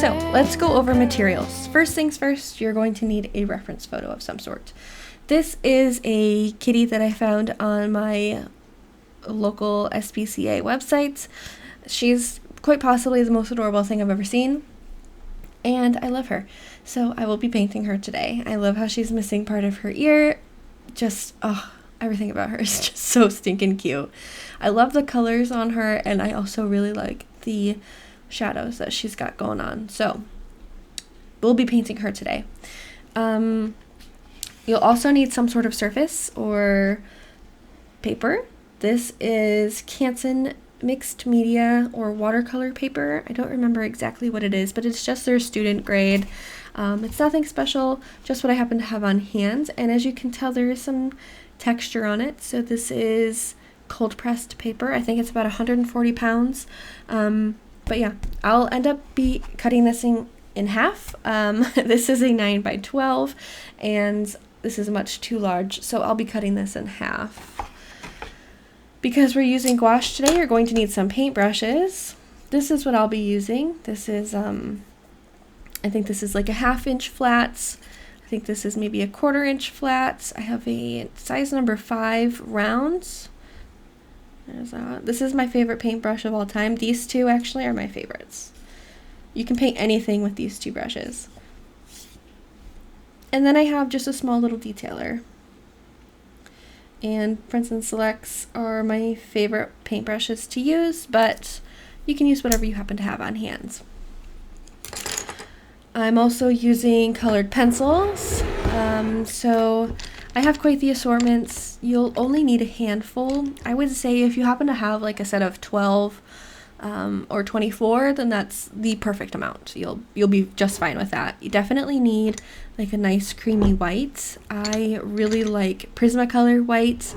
So let's go over materials. First things first, you're going to need a reference photo of some sort. This is a kitty that I found on my local SPCA website. She's quite possibly the most adorable thing I've ever seen, and I love her. So I will be painting her today. I love how she's missing part of her ear. Just, everything about her is just so stinking cute. I love the colors on her, and I also really like the shadows that she's got going on. So we'll be painting her today. You'll also need some sort of surface or paper. This is Canson mixed media or watercolor paper. I don't remember exactly what it is, but it's just their student grade. It's nothing special, just what I happen to have on hand. And as you can tell, there is some texture on it. So this is cold pressed paper. I think it's about 140 pounds. But yeah, I'll end up be cutting this in half. This is a 9 by 12, and this is much too large, so I'll be cutting this in half. Because we're using gouache today, you're going to need some paintbrushes. This is what I'll be using. This is, I think this is like a 1/2 inch flats. I think this is maybe a 1/4 inch flats. I have a size number 5 rounds. This is my favorite paintbrush of all time. These two actually are my favorites. You can paint anything with these two brushes. And then I have just a small little detailer. And Canson Selects are my favorite paintbrushes to use, but you can use whatever you happen to have on hand. I'm also using colored pencils. So I have quite the assortments. You'll only need a handful. I would say if you happen to have like a set of 12 or 24, then that's the perfect amount. You'll be just fine with that. You definitely need like a nice creamy white. I really like Prismacolor white,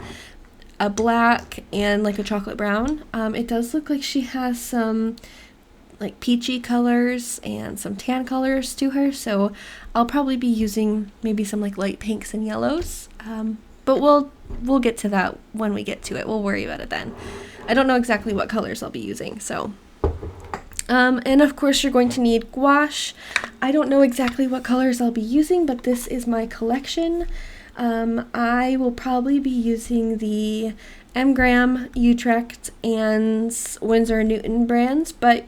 a black, and like a chocolate brown. It does look like she has some like peachy colors and some tan colors to her, so I'll probably be using maybe some like light pinks and yellows, but we'll get to that when we get to it. We'll worry about it then. I don't know exactly what colors I'll be using, so and of course you're going to need gouache. I don't know exactly what colors I'll be using, but this is my collection. I will probably be using the M. Utrecht and Winsor & Newton brands, but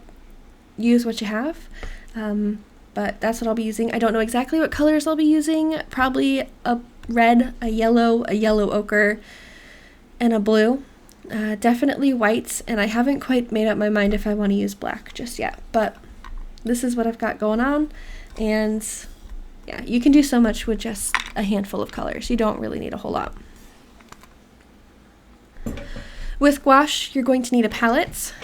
use what you have. But that's what I'll be using. I don't know exactly what colors I'll be using. Probably a red, a yellow ochre, and a blue. Definitely whites, and I haven't quite made up my mind if I want to use black just yet. But this is what I've got going on, and yeah, you can do so much with just a handful of colors. You don't really need a whole lot. With gouache, you're going to need a palette.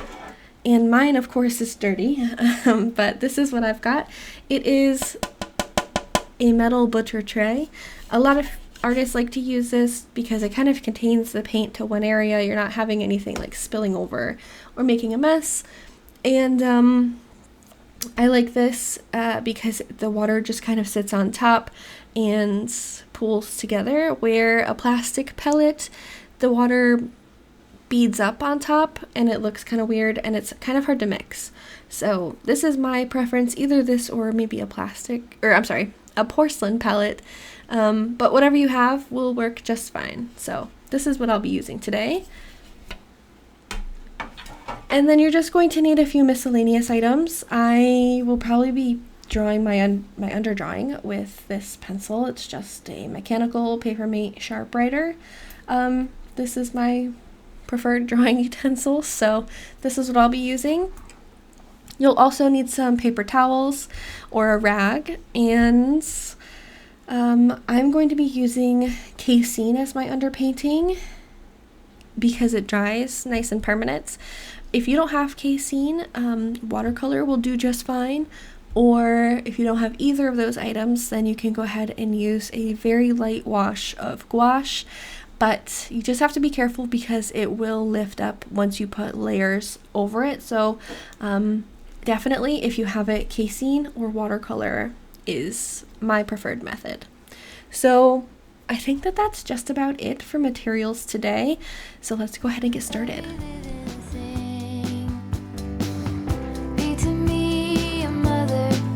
And mine, of course, is dirty, but this is what I've got. It is a metal butcher tray. A lot of artists like to use this because it kind of contains the paint to one area. You're not having anything like spilling over or making a mess. And I like this because the water just kind of sits on top and pools together, where a plastic pellet, the water beads up on top and it looks kind of weird and it's kind of hard to mix. So this is my preference, either this or maybe a porcelain palette, but whatever you have will work just fine. So this is what I'll be using today. And then you're just going to need a few miscellaneous items. I will probably be drawing my underdrawing with this pencil. It's just a mechanical Papermate sharp writer. This is my preferred drawing utensil, so this is what I'll be using. You'll also need some paper towels or a rag, and I'm going to be using casein as my underpainting because it dries nice and permanent. If you don't have casein, watercolor will do just fine, or if you don't have either of those items, then you can go ahead and use a very light wash of gouache. But you just have to be careful because it will lift up once you put layers over it. So definitely, if you have it, casein or watercolor is my preferred method. So I think that's just about it for materials today. So let's go ahead and get started. Be to me a mother.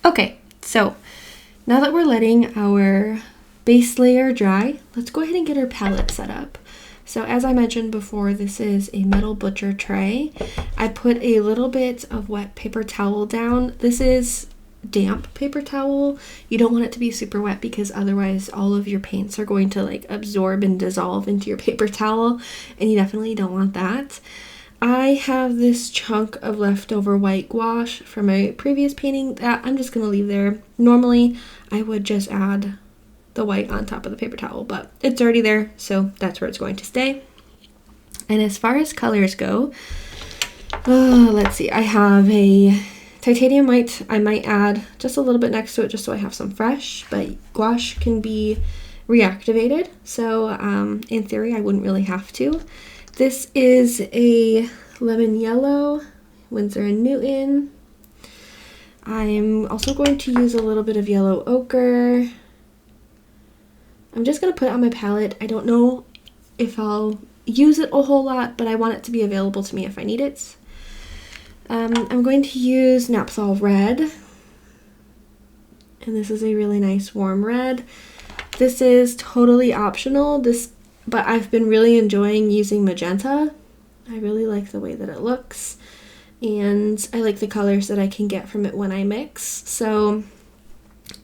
Okay, so now that we're letting our base layer dry, let's go ahead and get our palette set up. So as I mentioned before, this is a metal butcher tray. I put a little bit of wet paper towel down. This is damp paper towel. You don't want it to be super wet because otherwise all of your paints are going to like absorb and dissolve into your paper towel, and you definitely don't want that. I have this chunk of leftover white gouache from my previous painting that I'm just going to leave there. Normally, I would just add the white on top of the paper towel, but it's already there, so that's where it's going to stay. And as far as colors go, let's see, I have a titanium white. I might add just a little bit next to it just so I have some fresh, but gouache can be reactivated, so in theory, I wouldn't really have to. This is a lemon yellow, Winsor & Newton. I'm also going to use a little bit of yellow ochre. I'm just going to put it on my palette. I don't know if I'll use it a whole lot, but I want it to be available to me if I need it. I'm going to use napthol red. And this is a really nice warm red. This is totally optional. But I've been really enjoying using magenta. I really like the way that it looks, and I like the colors that I can get from it when I mix. So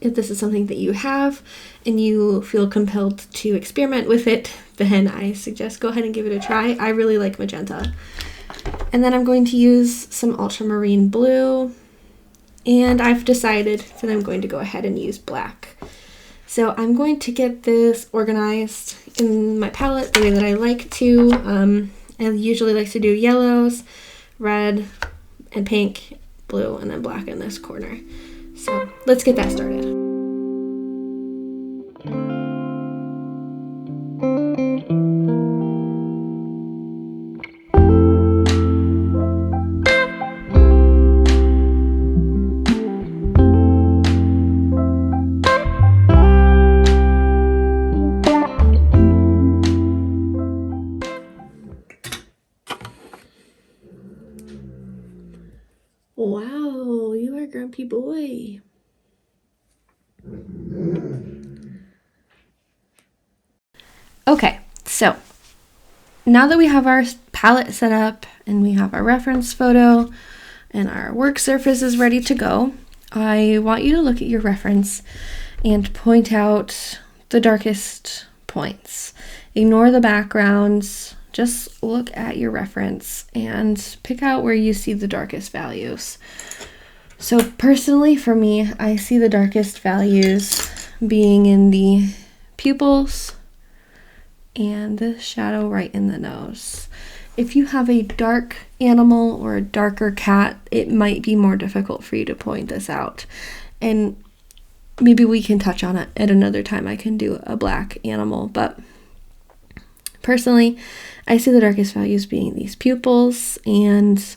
if this is something that you have and you feel compelled to experiment with it, then I suggest go ahead and give it a try. I really like magenta. And then I'm going to use some ultramarine blue, and I've decided that I'm going to go ahead and use black. So I'm going to get this organized in my palette the way that I like to. I usually like to do yellows, red, and pink, blue, and then black in this corner. So let's get that started. Wow, you are a grumpy boy. Okay, so now that we have our palette set up and we have our reference photo and our work surface is ready to go, I want you to look at your reference and point out the darkest points. Ignore the backgrounds. Just look at your reference and pick out where you see the darkest values. So personally for me, I see the darkest values being in the pupils and the shadow right in the nose. If you have a dark animal or a darker cat, it might be more difficult for you to point this out. And maybe we can touch on it at another time. I can do a black animal, but personally, I see the darkest values being these pupils and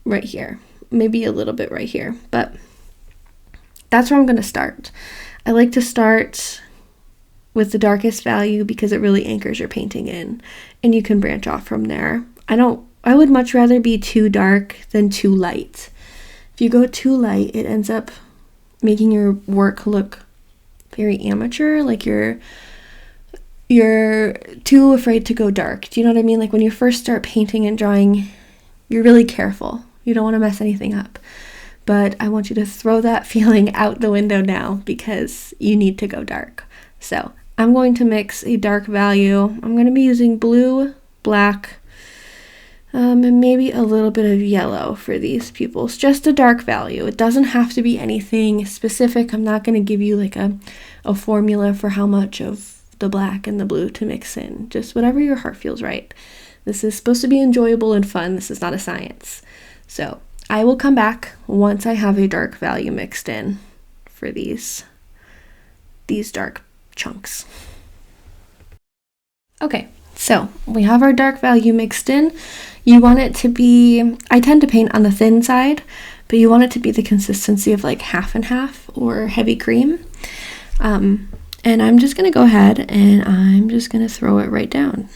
right here, maybe a little bit right here, but that's where I'm going to start. I like to start with the darkest value because it really anchors your painting in, and you can branch off from there. I would much rather be too dark than too light. If you go too light, it ends up making your work look very amateur, like you're too afraid to go dark. Do you know what I mean? Like when you first start painting and drawing, you're really careful. You don't want to mess anything up. But I want you to throw that feeling out the window now because you need to go dark. So I'm going to mix a dark value. I'm going to be using blue, black, and maybe a little bit of yellow for these pupils. Just a dark value. It doesn't have to be anything specific. I'm not going to give you like a formula for how much of the black and the blue to mix in. Just whatever your heart feels right. This is supposed to be enjoyable and fun. This is not a science. So I will come back once I have a dark value mixed in for these dark chunks. Okay, so we have our dark value mixed in. You want it to be, I tend to paint on the thin side, but you want it to be the consistency of like half and half or heavy cream. And I'm just going to go ahead and I'm just going to throw it right down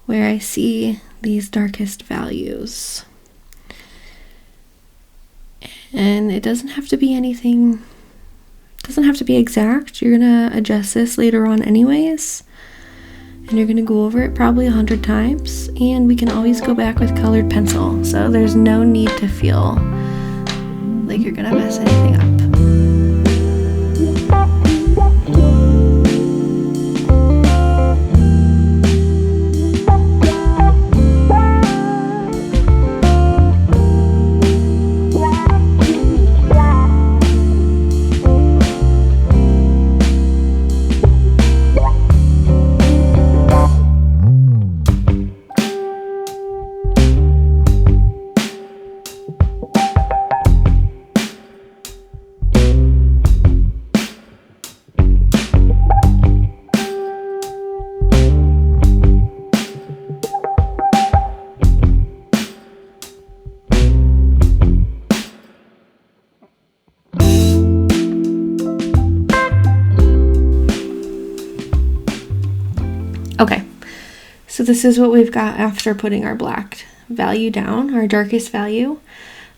where I see these darkest values. And it doesn't have to be anything, doesn't have to be exact. You're gonna adjust this later on anyways. And you're gonna go over it probably 100 times. And we can always go back with colored pencil. So there's no need to feel like you're gonna mess anything up. Okay, so this is what we've got after putting our black value down, our darkest value.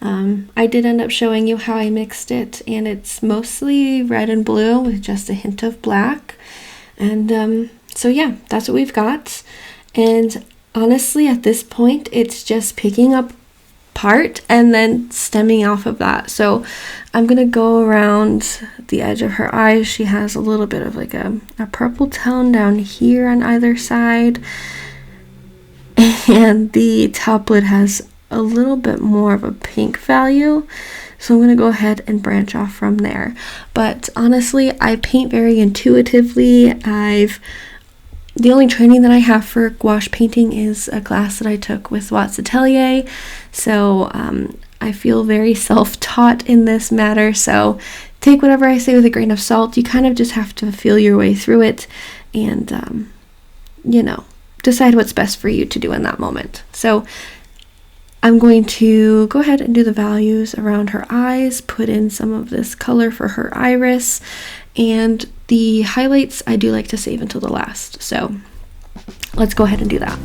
I did end up showing you how I mixed it, and it's mostly red and blue with just a hint of black. And so yeah, that's what we've got. And honestly, at this point, it's just picking up part and then stemming off of that. So I'm gonna go around the edge of her eyes. She has a little bit of like a purple tone down here on either side, and the top lid has a little bit more of a pink value, so I'm gonna go ahead and branch off from there. But honestly, I paint very intuitively. The only training that I have for gouache painting is a class that I took with Watts Atelier, so I feel very self-taught in this matter, so take whatever I say with a grain of salt. You kind of just have to feel your way through it and, you know, decide what's best for you to do in that moment. So I'm going to go ahead and do the values around her eyes, put in some of this color for her iris, and the highlights I do like to save until the last. So let's go ahead and do that.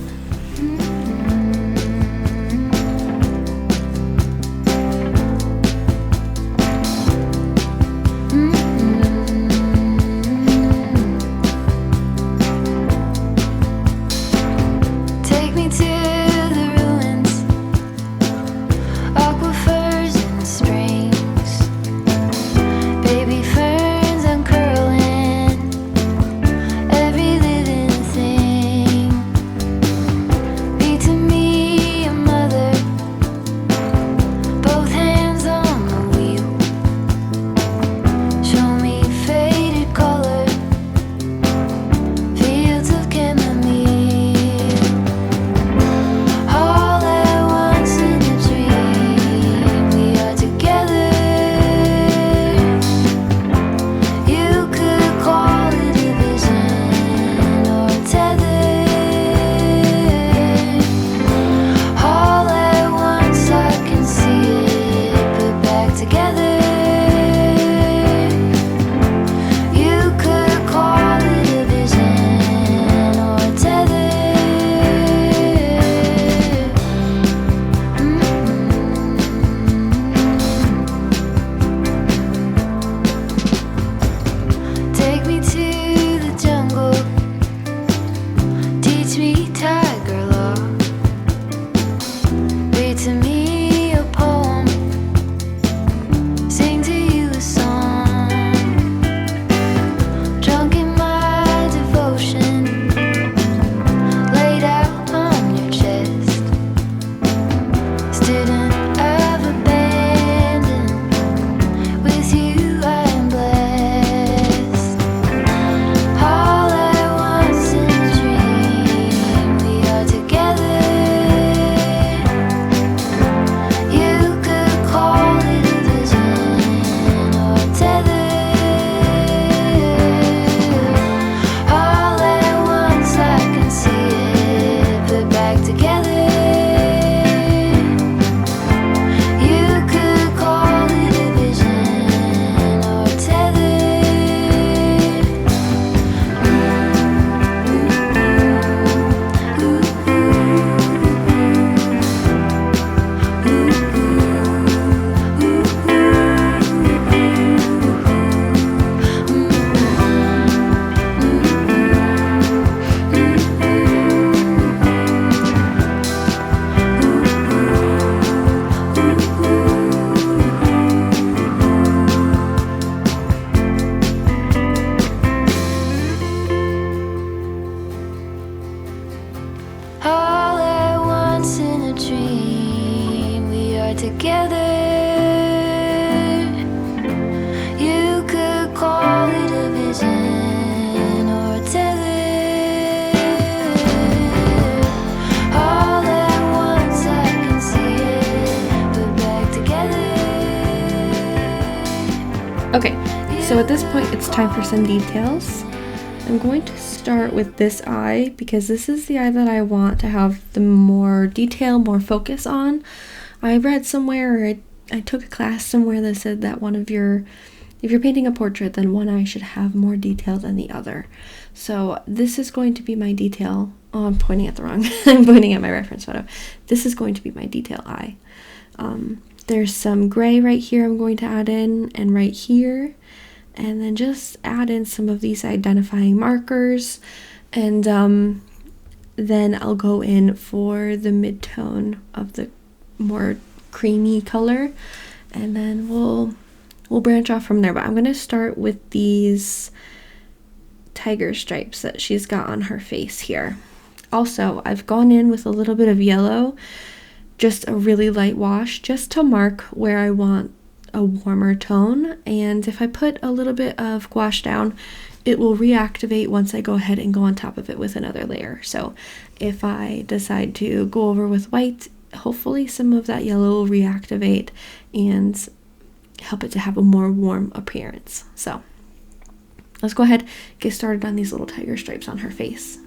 a dream, we are together. You could call it a vision or a tether. All at once I can see it, put back together. Okay, so at this point it's time for some details. I'm going to start with this eye because this is the eye that I want to have the more detail, more focus on. I read somewhere, or I took a class somewhere that said that if you're painting a portrait, then one eye should have more detail than the other. So this is going to be my detail. Oh, I'm pointing at the wrong. I'm pointing at my reference photo. This is going to be my detail eye. There's some gray right here I'm going to add in, and right here. And then just add in some of these identifying markers, and then I'll go in for the mid-tone of the more creamy color, and then we'll branch off from there. But I'm going to start with these tiger stripes that she's got on her face here. Also, I've gone in with a little bit of yellow, just a really light wash, just to mark where I want a warmer tone, and if I put a little bit of gouache down, it will reactivate once I go ahead and go on top of it with another layer. So if I decide to go over with white, hopefully some of that yellow will reactivate and help it to have a more warm appearance. So let's go ahead and get started on these little tiger stripes on her face.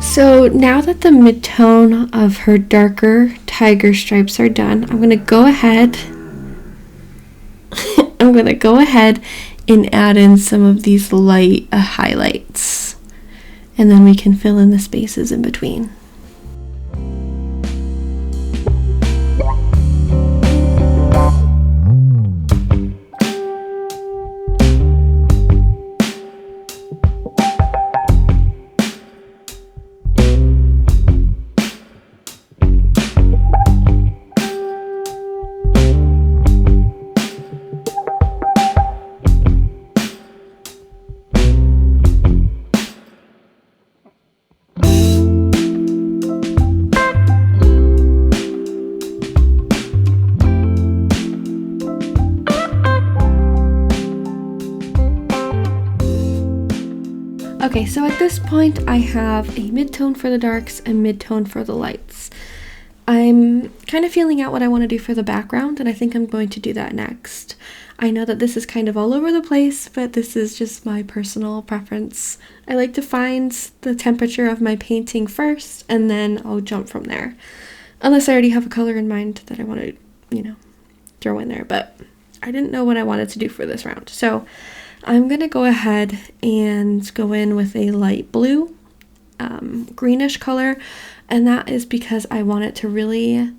So now that the mid-tone of her darker tiger stripes are done, I'm going to go ahead and add in some of these light highlights, and then we can fill in the spaces in between. Okay, so at this point I have a mid-tone for the darks and mid-tone for the lights. I'm kind of feeling out what I want to do for the background, and I think I'm going to do that next. I know that this is kind of all over the place, but this is just my personal preference. I like to find the temperature of my painting first, and then I'll jump from there. Unless I already have a color in mind that I want to, throw in there, but I didn't know what I wanted to do for this round. So I'm going to go ahead and go in with a light blue, greenish color, and that is because I want it to really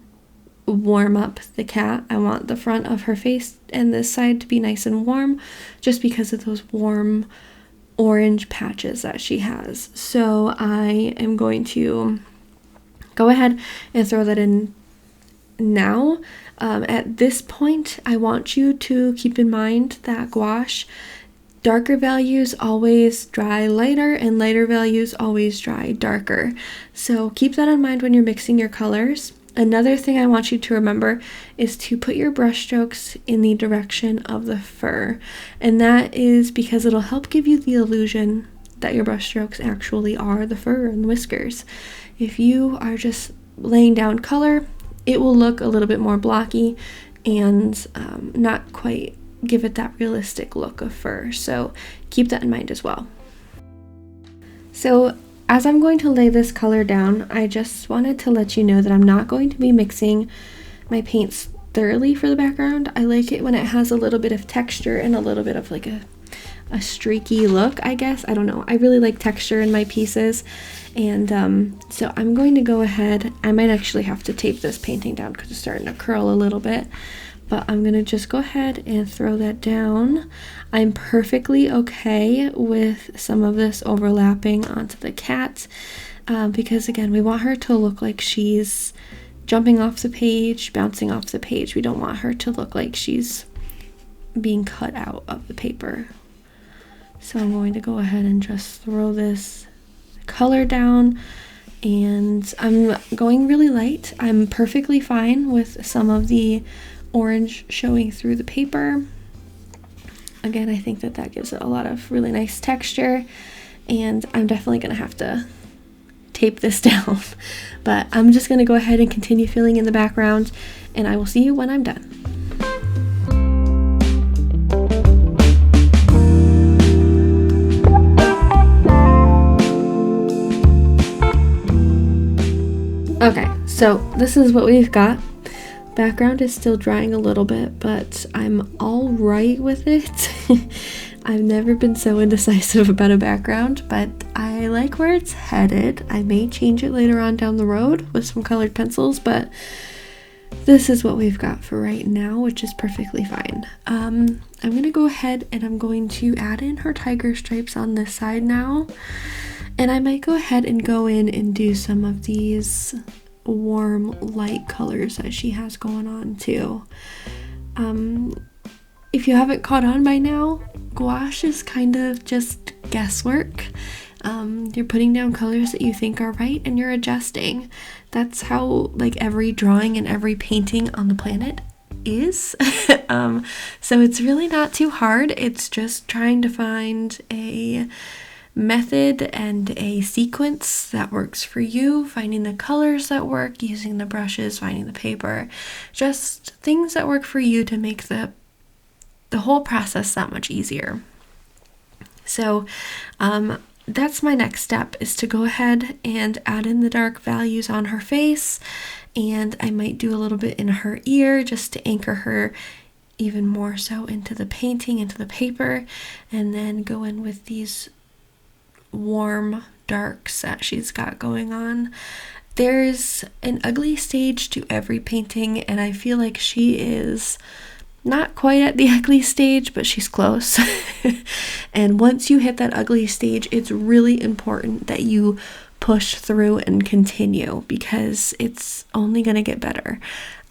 warm up the cat. I want the front of her face and this side to be nice and warm, just because of those warm orange patches that she has. So I am going to go ahead and throw that in now. At this point, I want you to keep in mind that gouache, darker values always dry lighter, and lighter values always dry darker. So keep that in mind when you're mixing your colors. Another thing I want you to remember is to put your brush strokes in the direction of the fur. And that is because it'll help give you the illusion that your brush strokes actually are the fur and whiskers. If you are just laying down color, it will look a little bit more blocky and not quite give it that realistic look of fur. So keep that in mind as well. So as I'm going to lay this color down, I just wanted to let you know that I'm not going to be mixing my paints thoroughly for the background. I like it when it has a little bit of texture and a little bit of like a streaky look, I guess. I don't know. I really like texture in my pieces. And so I'm going to go ahead. I might actually have to tape this painting down because it's starting to curl a little bit. But I'm going to just go ahead and throw that down. I'm perfectly okay with some of this overlapping onto the cat because, again, we want her to look like she's jumping off the page, bouncing off the page. We don't want her to look like she's being cut out of the paper. So I'm going to go ahead and just throw this color down, and I'm going really light. I'm perfectly fine with some of the orange showing through the paper. Again, I think that that gives it a lot of really nice texture, and I'm definitely going to have to tape this down. But I'm just going to go ahead and continue filling in the background, and I will see you when I'm done. Okay, so this is what we've got. Background is still drying a little bit, but I'm all right with it. I've never been so indecisive about a background, but I like where it's headed. I may change it later on down the road with some colored pencils, but this is what we've got for right now, which is perfectly fine. I'm going to go ahead and I'm going to add in her tiger stripes on this side now. And I might go ahead and go in and do some of these warm light colors that she has going on too. If you haven't caught on by now, gouache is kind of just guesswork. You're putting down colors that you think are right and you're adjusting. That's how like every drawing and every painting on the planet is. So it's really not too hard. It's just trying to find a method and a sequence that works for you, finding the colors that work, using the brushes, finding the paper, just things that work for you to make the whole process that much easier. So that's my next step, is to go ahead and add in the dark values on her face, and I might do a little bit in her ear just to anchor her even more so into the painting, into the paper, and then go in with these warm darks that she's got going on. There's an ugly stage to every painting, and I feel like she is not quite at the ugly stage, but she's close. And once you hit that ugly stage, it's really important that you push through and continue, because it's only going to get better.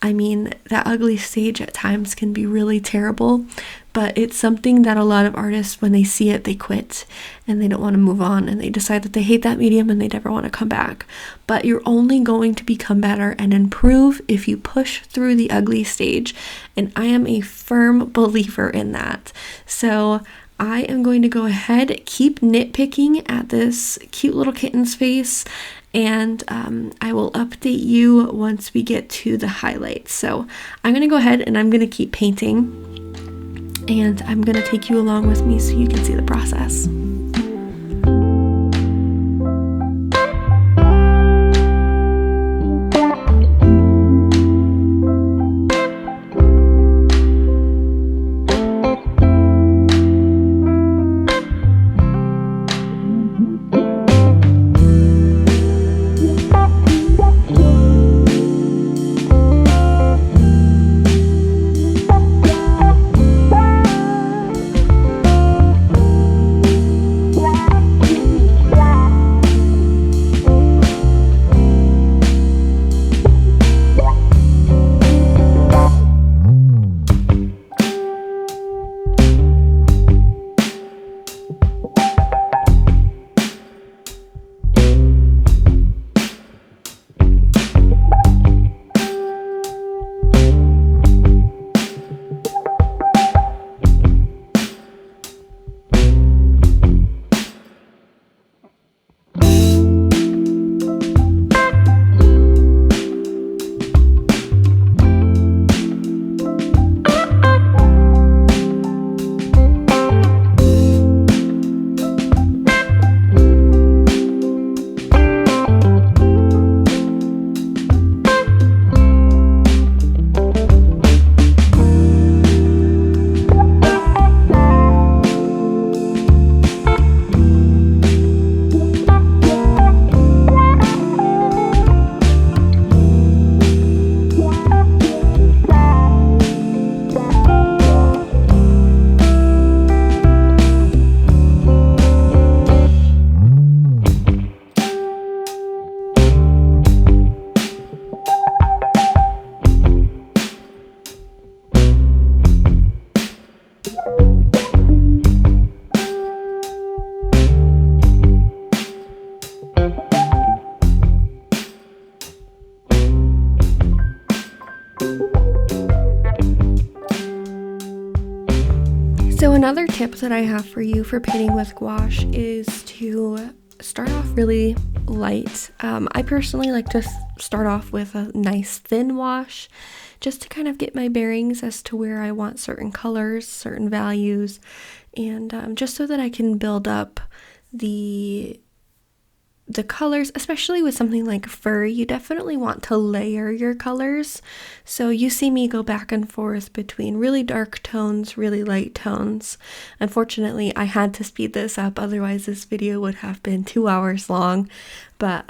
I mean, that ugly stage at times can be really terrible, but it's something that a lot of artists, when they see it, they quit and they don't want to move on, and they decide that they hate that medium and they never want to come back. But you're only going to become better and improve if you push through the ugly stage, and I am a firm believer in that. So I am going to go ahead, keep nitpicking at this cute little kitten's face, and I will update you once we get to the highlights. So I'm going to go ahead and I'm going to keep painting, and I'm going to take you along with me so you can see the process. So another tip that I have for you for painting with gouache is to start off really light. I personally like to start off with a nice thin wash just to kind of get my bearings as to where I want certain colors, certain values, and just so that I can build up the colors, especially with something like fur. You definitely want to layer your colors. So you see me go back and forth between really dark tones, really light tones. Unfortunately, I had to speed this up, otherwise this video would have been 2 hours long. But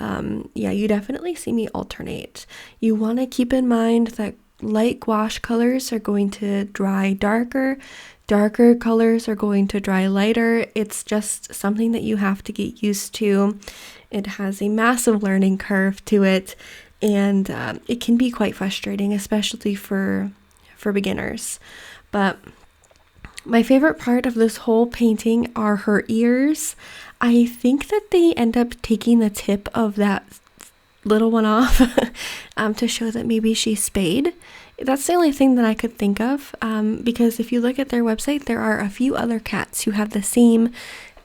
yeah, you definitely see me alternate. You want to keep in mind that light gouache colors are going to dry darker. Darker colors are going to dry lighter. It's just something that you have to get used to. It has a massive learning curve to it, and it can be quite frustrating, especially for beginners. But my favorite part of this whole painting are her ears. I think that they end up taking the tip of that little one off to show that maybe she's spayed. That's the only thing that I could think of, because if you look at their website, there are a few other cats who have the same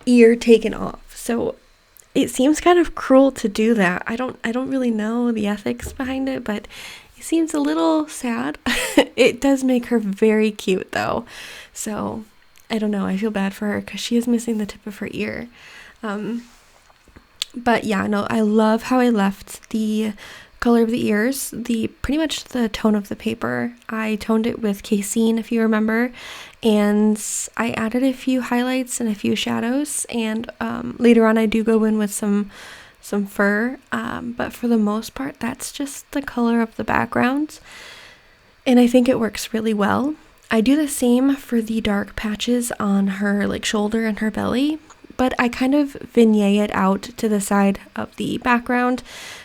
ear taken off. So it seems kind of cruel to do that. I don't really know the ethics behind it, but it seems a little sad. It does make her very cute though. So I don't know, I feel bad for her because she is missing the tip of her ear. But yeah, no, I love how I left the color of the ears, pretty much the tone of the paper. I toned it with casein, if you remember, and I added a few highlights and a few shadows, and later on I do go in with some fur, but for the most part that's just the color of the background, and I think it works really well. I do the same for the dark patches on her like shoulder and her belly, but I kind of vignette it out to the side of the background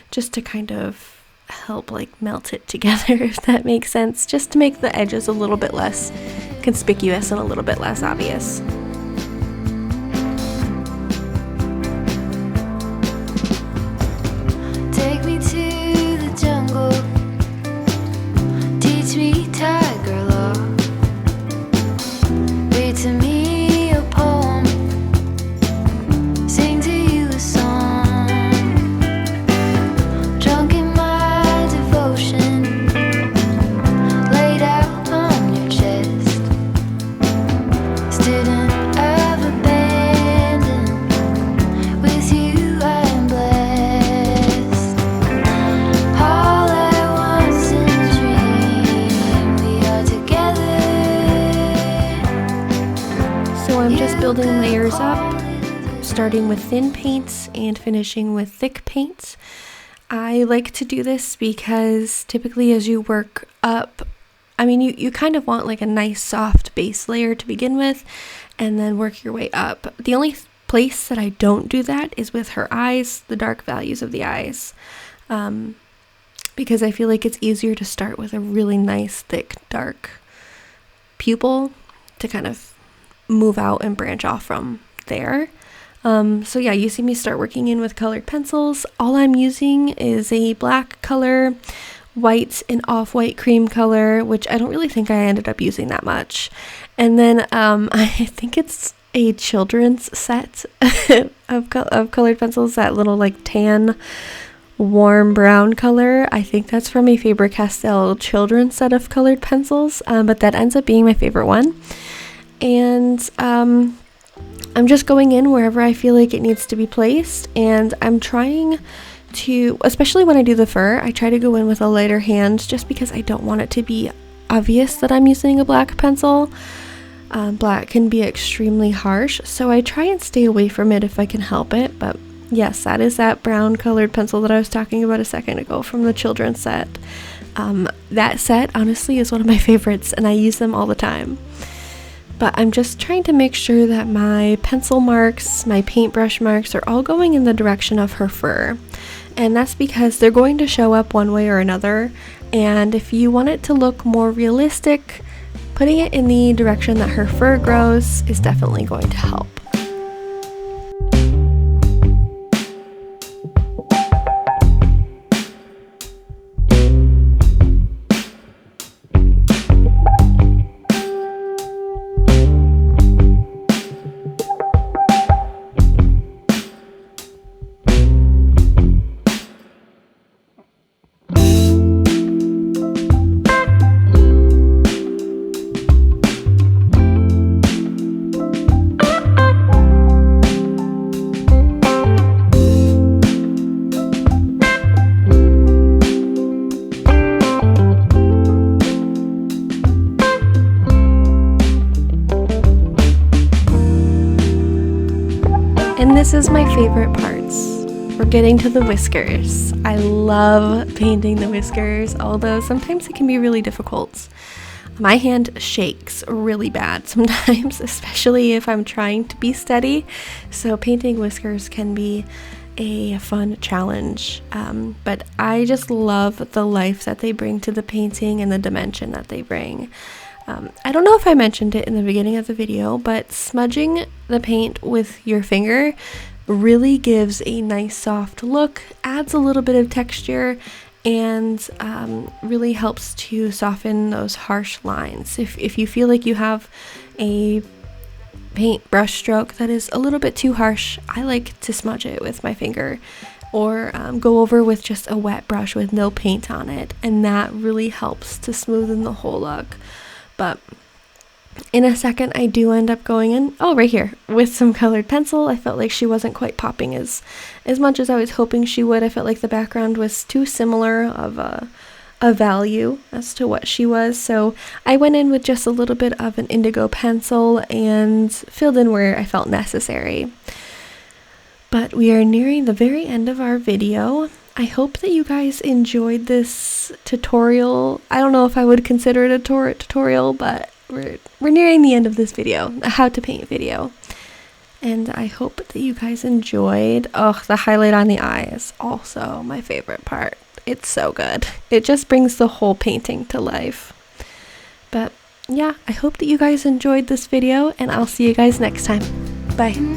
just to kind of help like melt it together, if that makes sense, just to make the edges a little bit less conspicuous and a little bit less obvious. Take me to the jungle, teach me tiger law, read to me a poem, sing to you a song, drunk in my devotion, laid out on your chest, student of abandon, with you I am blessed. All at once in a dream, we are together. So I'm just building layers up, starting with thin paints and finishing with thick paints. I like to do this because typically as you work up, I mean, you kind of want like a nice soft base layer to begin with and then work your way up. The only place that I don't do that is with her eyes, the dark values of the eyes, because I feel like it's easier to start with a really nice, thick, dark pupil to kind of move out and branch off from there. So yeah, you see me start working in with colored pencils. All I'm using is a black color, white and off-white cream color, which I don't really think I ended up using that much. And then I think it's a children's set of colored pencils, that little like tan warm brown color. I think that's from a Faber-Castell children's set of colored pencils, but that ends up being my favorite one. And I'm just going in wherever I feel like it needs to be placed, and I'm trying to, especially when I do the fur, I try to go in with a lighter hand just because I don't want it to be obvious that I'm using a black pencil. Black can be extremely harsh, so I try and stay away from it if I can help it. But yes, that is that brown colored pencil that I was talking about a second ago from the children's set. That set honestly is one of my favorites, and I use them all the time. But I'm just trying to make sure that my pencil marks, my paintbrush marks are all going in the direction of her fur. And that's because they're going to show up one way or another. And if you want it to look more realistic, putting it in the direction that her fur grows is definitely going to help. this is my favorite parts. We're getting to the whiskers. I love painting the whiskers, although sometimes it can be really difficult. My hand shakes really bad sometimes, especially if I'm trying to be steady. So painting whiskers can be a fun challenge. But I just love the life that they bring to the painting and the dimension that they bring. I don't know if I mentioned it in the beginning of the video, but smudging the paint with your finger really gives a nice soft look, adds a little bit of texture, and really helps to soften those harsh lines. If you feel like you have a paint brush stroke that is a little bit too harsh, I like to smudge it with my finger, or go over with just a wet brush with no paint on it, and that really helps to smoothen the whole look. But in a second, I do end up going in, right here, with some colored pencil. I felt like she wasn't quite popping as much as I was hoping she would. I felt like the background was too similar of a value as to what she was. So I went in with just a little bit of an indigo pencil and filled in where I felt necessary. But we are nearing the very end of our video. I hope that you guys enjoyed this tutorial. I don't know if I would consider it a tutorial, but we're nearing the end of this video, a how to paint video. And I hope that you guys enjoyed. Oh, the highlight on the eye is also my favorite part. It's so good. It just brings the whole painting to life. But yeah, I hope that you guys enjoyed this video, and I'll see you guys next time. Bye.